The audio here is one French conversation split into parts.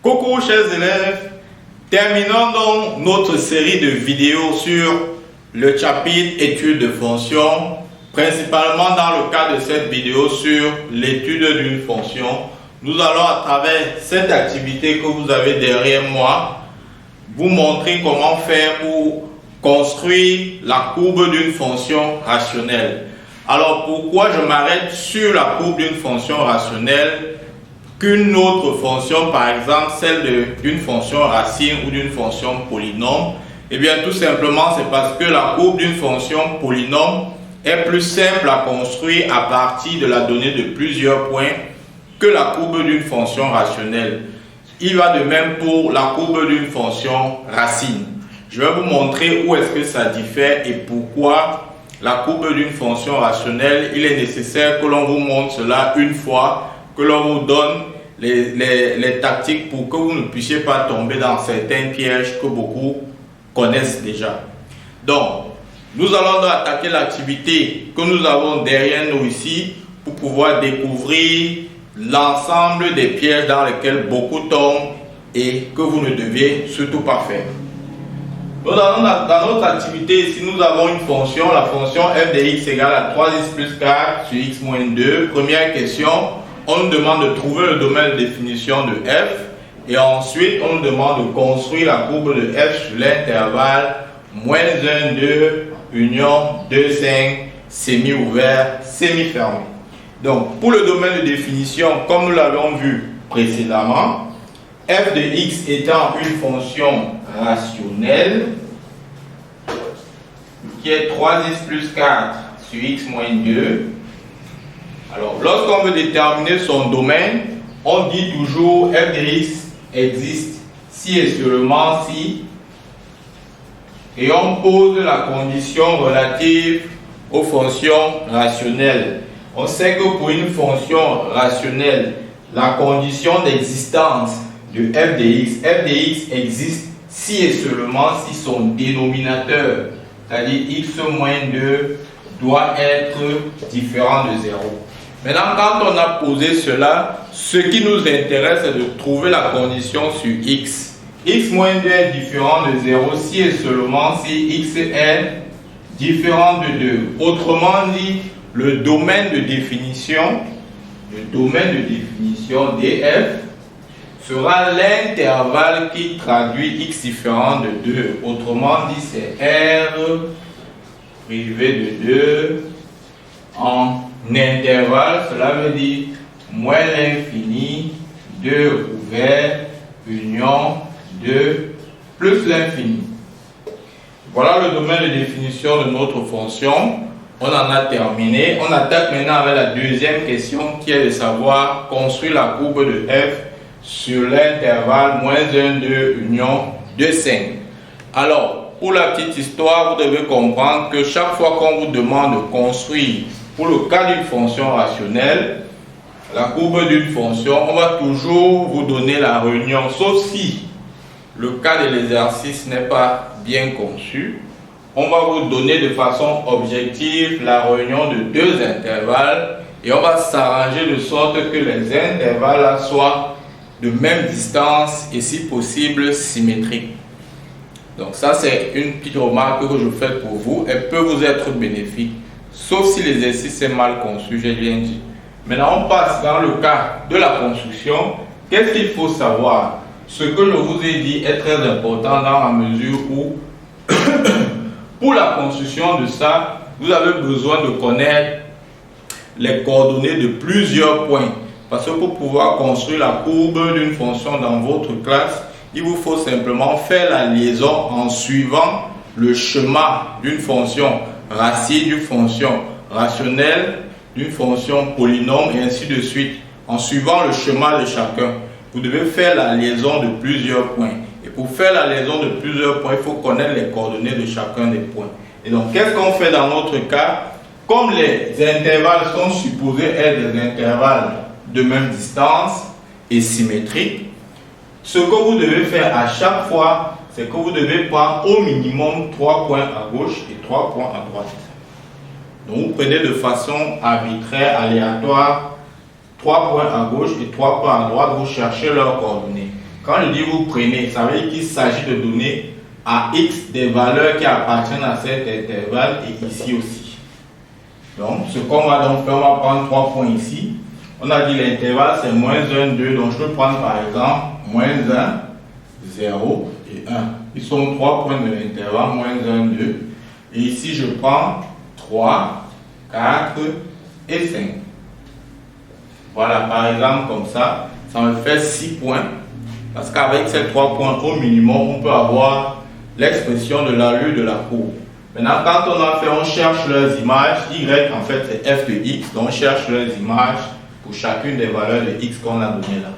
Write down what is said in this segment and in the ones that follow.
Coucou chers élèves, terminons donc notre série de vidéos sur le chapitre études de fonction, principalement dans le cadre de cette vidéo sur l'étude d'une fonction. Nous allons à travers cette activité que vous avez derrière moi, vous montrer comment faire pour construire la courbe d'une fonction rationnelle. Alors pourquoi je m'arrête sur la courbe d'une fonction rationnelle qu'une autre fonction, par exemple celle d'une fonction racine ou d'une fonction polynôme? Eh bien tout simplement c'est parce que la courbe d'une fonction polynôme est plus simple à construire à partir de la donnée de plusieurs points que la courbe d'une fonction rationnelle. Il va de même pour la courbe d'une fonction racine. Je vais vous montrer où est-ce que ça diffère et pourquoi la courbe d'une fonction rationnelle, il est nécessaire que l'on vous montre cela une fois, que l'on vous donne les tactiques pour que vous ne puissiez pas tomber dans certains pièges que beaucoup connaissent déjà. Donc, nous allons donc attaquer l'activité que nous avons derrière nous ici pour pouvoir découvrir l'ensemble des pièges dans lesquels beaucoup tombent et que vous ne deviez surtout pas faire. Donc, dans notre activité ici, nous avons une fonction, la fonction f de x égale à 3x plus 4 sur x moins 2. Première question, on nous demande de trouver le domaine de définition de f et ensuite on nous demande de construire la courbe de f sur l'intervalle moins 1, 2, union 2, 5, semi-ouvert, semi-fermé. Donc, pour le domaine de définition, comme nous l'avons vu précédemment, f de x étant une fonction rationnelle qui est 3x plus 4 sur x moins 2. Alors, lorsqu'on veut déterminer son domaine, on dit toujours f de x existe si et seulement si, et on pose la condition relative aux fonctions rationnelles. On sait que pour une fonction rationnelle, la condition d'existence de f de x existe si et seulement si son dénominateur, c'est-à-dire x moins 2, doit être différent de 0. Maintenant, quand on a posé cela, ce qui nous intéresse, c'est de trouver la condition sur x. X moins 2 est différent de 0 si et seulement si x est différent de 2. Autrement dit, le domaine de définition df sera l'intervalle qui traduit x différent de 2. Autrement dit, c'est R privé de 2 en intervalle. Cela veut dire moins l'infini, 2 ouvert, union 2 plus l'infini. Voilà le domaine de définition de notre fonction. On en a terminé. On attaque maintenant avec la deuxième question qui est de savoir construire la courbe de f sur l'intervalle moins 1, 2, union 2, 5. Alors, pour la petite histoire, vous devez comprendre que chaque fois qu'on vous demande de construire, pour le cas d'une fonction rationnelle, la courbe d'une fonction, on va toujours vous donner la réunion, sauf si le cas de l'exercice n'est pas bien conçu. On va vous donner de façon objective la réunion de deux intervalles et on va s'arranger de sorte que les intervalles soient de même distance et si possible symétriques. Donc ça c'est une petite remarque que je fais pour vous. Elle peut vous être bénéfique, sauf si l'exercice est mal conçu, j'ai bien dit. Maintenant on passe dans le cas de la construction. Qu'est-ce qu'il faut savoir? Ce que je vous ai dit est très important dans la mesure où pour la construction de ça, vous avez besoin de connaître les coordonnées de plusieurs points. Parce que pour pouvoir construire la courbe d'une fonction dans votre classe, il vous faut simplement faire la liaison en suivant le schéma d'une fonction racine, d'une fonction rationnelle, d'une fonction polynôme et ainsi de suite. En suivant le schéma de chacun, vous devez faire la liaison de plusieurs points. Et pour faire la liaison de plusieurs points, il faut connaître les coordonnées de chacun des points. Et donc, qu'est-ce qu'on fait dans notre cas? Comme les intervalles sont supposés être des intervalles de même distance et symétriques, ce que vous devez faire à chaque fois, c'est que vous devez prendre au minimum 3 points à gauche et 3 points à droite. Donc, vous prenez de façon arbitraire, aléatoire, 3 points à gauche et 3 points à droite, vous cherchez leurs coordonnées. Quand je dis vous prenez, ça veut dire qu'il s'agit de donner à x des valeurs qui appartiennent à cet intervalle et ici aussi. Donc, ce qu'on va donc faire, on va prendre 3 points ici. On a dit l'intervalle c'est moins 1, 2, donc je peux prendre par exemple moins 1, 0 et 1. Ils sont 3 points de l'intervalle, moins 1, 2. Et ici je prends 3, 4 et 5. Voilà, par exemple comme ça me fait 6 points. Parce qu'avec ces 3 points au minimum, on peut avoir l'expression de l'allure de la courbe. Maintenant, quand on a fait, on cherche leurs images. Y, en fait, c'est f de x. Donc, on cherche leurs images pour chacune des valeurs de x qu'on a donné là.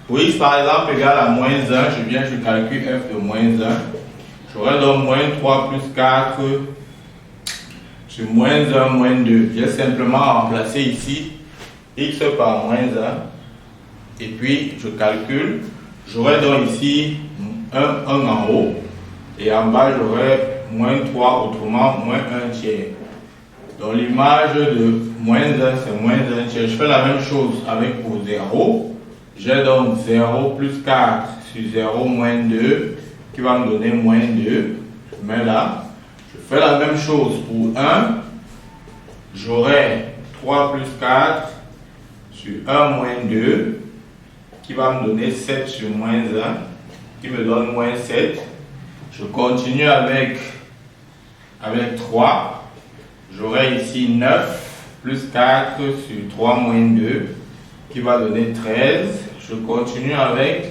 Pour x, par exemple, égale à moins 1, je calcule f de moins 1. J'aurai donc moins 3 plus 4 sur moins 1, moins 2. J'ai simplement remplacé ici x par moins 1. Et puis, je calcule. J'aurai donc ici 1 en haut. Et en bas, j'aurai moins 3, autrement moins 1 tiers. Donc l'image de moins 1, c'est moins 1 tiers. Je fais la même chose avec pour 0. J'ai donc 0 plus 4 sur 0 moins 2 qui va me donner moins 2. Je mets là. Je fais la même chose pour 1. J'aurai 3 plus 4 sur 1 moins 2 qui va me donner 7 sur moins 1 qui me donne moins 7. Je continue avec 3. J'aurai ici 9 plus 4 sur 3 moins 2 qui va donner 13. Je continue avec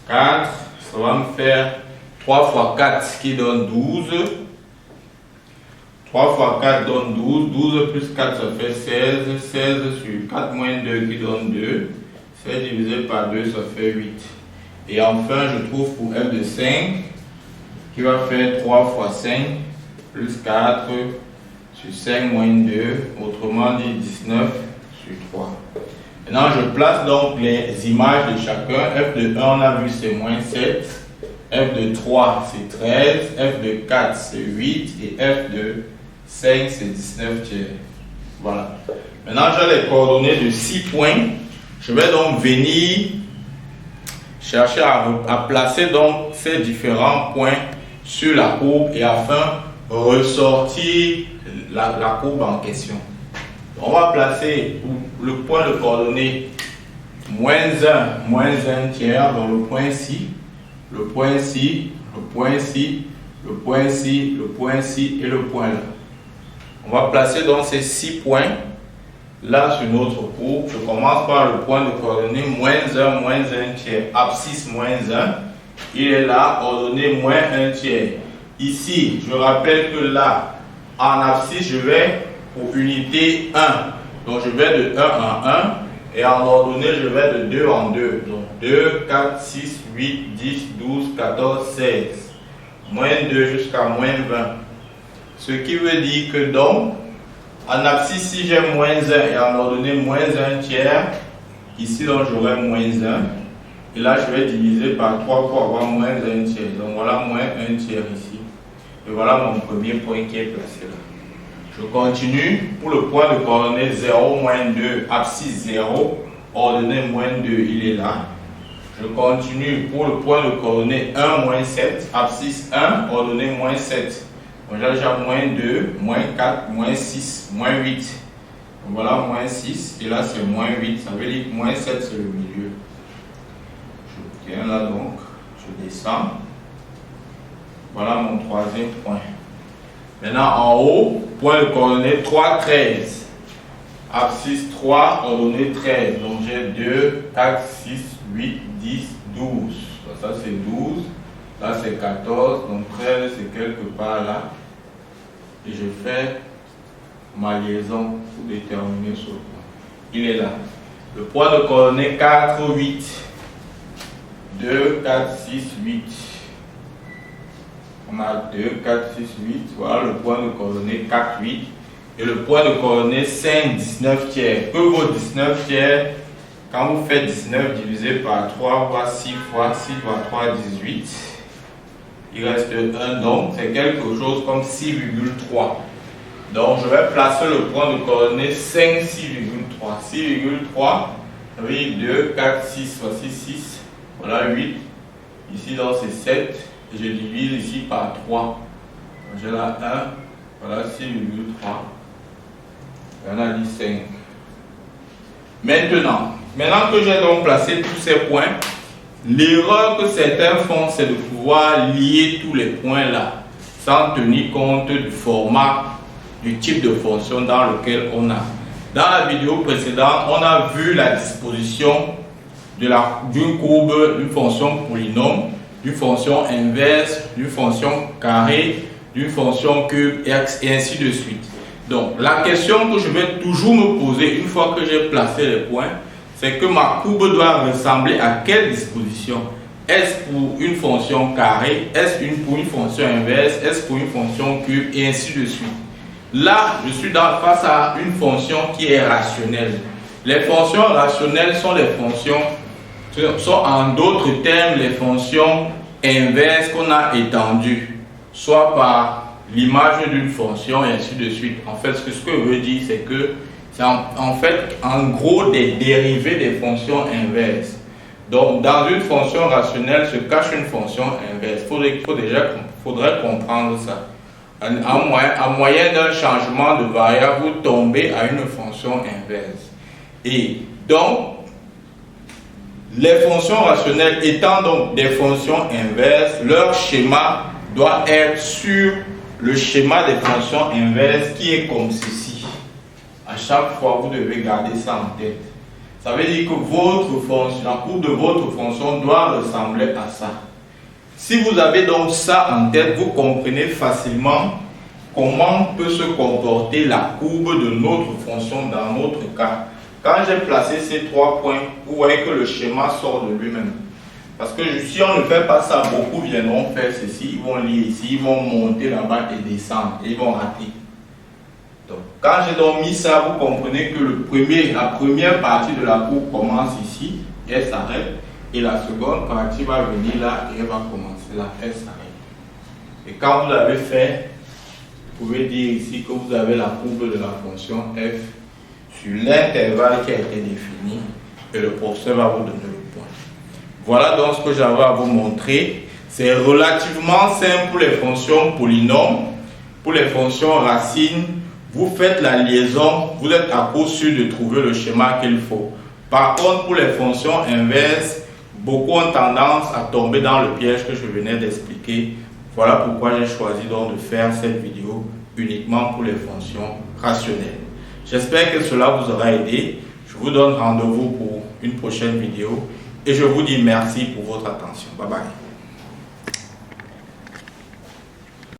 4. Ça va me faire 3 fois 4 qui donne 12. 3 fois 4 donne 12. 12 plus 4 ça fait 16. 16 sur 4 moins 2 qui donne 2. 16 divisé par 2 ça fait 8. Et enfin je trouve pour f de 5 qui va faire 3 fois 5 plus 4 sur 5 moins 2, autrement dit 19 sur 3. Maintenant, je place donc les images de chacun. F de 1, on a vu, c'est moins 7. F de 3, c'est 13. F de 4, c'est 8. Et F de 5, c'est 19 tiers. Voilà. Maintenant, j'ai les coordonnées de 6 points. Je vais donc venir chercher à placer donc ces différents points sur la courbe et afin ressortir la courbe en question. On va placer le point de coordonnée moins 1 tiers, donc le point ici, le point ici, le point ici, le point ici, le point ici et le point là. On va placer donc ces 6 points là sur notre courbe. Je commence par le point de coordonnée moins 1 tiers, abscisse moins 1. Il est là, ordonnée moins 1 tiers. Ici, je rappelle que là, en abscisse, je vais pour unité 1. Donc, je vais de 1 en 1. Et en ordonnée, je vais de 2 en 2. Donc, 2, 4, 6, 8, 10, 12, 14, 16. Moins 2 jusqu'à moins 20. Ce qui veut dire que donc, en abscisse, si j'ai moins 1 et en ordonnée moins 1 tiers, ici, donc, j'aurai moins 1. Et là, je vais diviser par 3 pour avoir moins 1 tiers. Donc, voilà moins 1 tiers ici. Et voilà mon premier point qui est placé là. Je continue pour le point de coordonnée 0, moins 2, abscisse 0, ordonnée moins 2, il est là. Je continue pour le point de coordonnée 1, moins 7, abscisse 1, ordonnée moins 7. Donc là, j'ai moins 2, moins 4, moins 6, moins 8. Donc voilà, moins 6, et là c'est moins 8, ça veut dire que moins 7 c'est le milieu. Je viens là donc, je descends. Voilà mon troisième point. Maintenant en haut, point de coordonnée 3, 13. Abscisse 3, ordonnée 13. Donc j'ai 2, 4, 6, 8, 10, 12. Donc ça c'est 12. Là c'est 14. Donc 13 c'est quelque part là. Et je fais ma liaison pour déterminer ce point. Il est là. Le point de coordonnée 4, 8. 2, 4, 6, 8. On a 2, 4, 6, 8. Voilà le point de coordonnée 4, 8. Et le point de coordonnée 5, 19 tiers. Que vaut 19 tiers? Quand vous faites 19 divisé par 3 fois 6 fois 6 fois 3, 18. Il reste 1, donc c'est quelque chose comme 6,3. Donc je vais placer le point de coordonnée 5, 6,3. 6,3, ça veut dire 2, 4, 6 fois 6, 6. Voilà 8. Ici, donc, c'est 7. Et je divise ici par 3. J'ai là 1. Voilà, 6,3. Et on a dit 5. Maintenant que j'ai donc placé tous ces points, l'erreur que certains font, c'est de pouvoir lier tous les points là, sans tenir compte du format, du type de fonction dans lequel on a. Dans la vidéo précédente, on a vu la disposition d'une courbe, d'une fonction polynôme, d'une fonction inverse, d'une fonction carré, d'une fonction cube, et ainsi de suite. Donc, la question que je vais toujours me poser une fois que j'ai placé les points, c'est que ma courbe doit ressembler à quelle disposition? Est-ce pour une fonction carrée? Est-ce pour une fonction inverse? Est-ce pour une fonction cube? Et ainsi de suite. Là, je suis face à une fonction qui est rationnelle. Les fonctions rationnelles sont les fonctions, sont en d'autres termes les fonctions inverses qu'on a étendues, soit par l'image d'une fonction et ainsi de suite. En fait, ce que je veux dire, c'est que c'est en gros des dérivés des fonctions inverses. Donc, dans une fonction rationnelle se cache une fonction inverse. Faudrait comprendre ça. En moyen d'un changement de variable, vous tombez à une fonction inverse. Et donc, les fonctions rationnelles étant donc des fonctions inverses, leur schéma doit être sur le schéma des fonctions inverses qui est comme ceci. À chaque fois, vous devez garder ça en tête. Ça veut dire que la courbe de votre fonction doit ressembler à ça. Si vous avez donc ça en tête, vous comprenez facilement comment peut se comporter la courbe de notre fonction dans notre cas. Quand j'ai placé ces 3 points, vous voyez que le schéma sort de lui-même. Parce que si on ne fait pas ça, beaucoup viendront faire ceci, ils vont lire ici, ils vont monter là-bas et descendre, et ils vont rater. Donc, quand j'ai donc mis ça, vous comprenez que la première partie de la courbe commence ici, et elle s'arrête, et la seconde partie va venir là, et elle va commencer là, elle s'arrête. Et quand vous l'avez fait, vous pouvez dire ici que vous avez la courbe de la fonction f sur l'intervalle qui a été défini, et le professeur va vous donner le point. Voilà donc ce que j'avais à vous montrer. C'est relativement simple pour les fonctions polynômes. Pour les fonctions racines, vous faites la liaison, vous êtes à coup sûr de trouver le schéma qu'il faut. Par contre, pour les fonctions inverses, beaucoup ont tendance à tomber dans le piège que je venais d'expliquer. Voilà pourquoi j'ai choisi donc de faire cette vidéo uniquement pour les fonctions rationnelles. J'espère que cela vous aura aidé. Je vous donne rendez-vous pour une prochaine vidéo et je vous dis merci pour votre attention. Bye bye.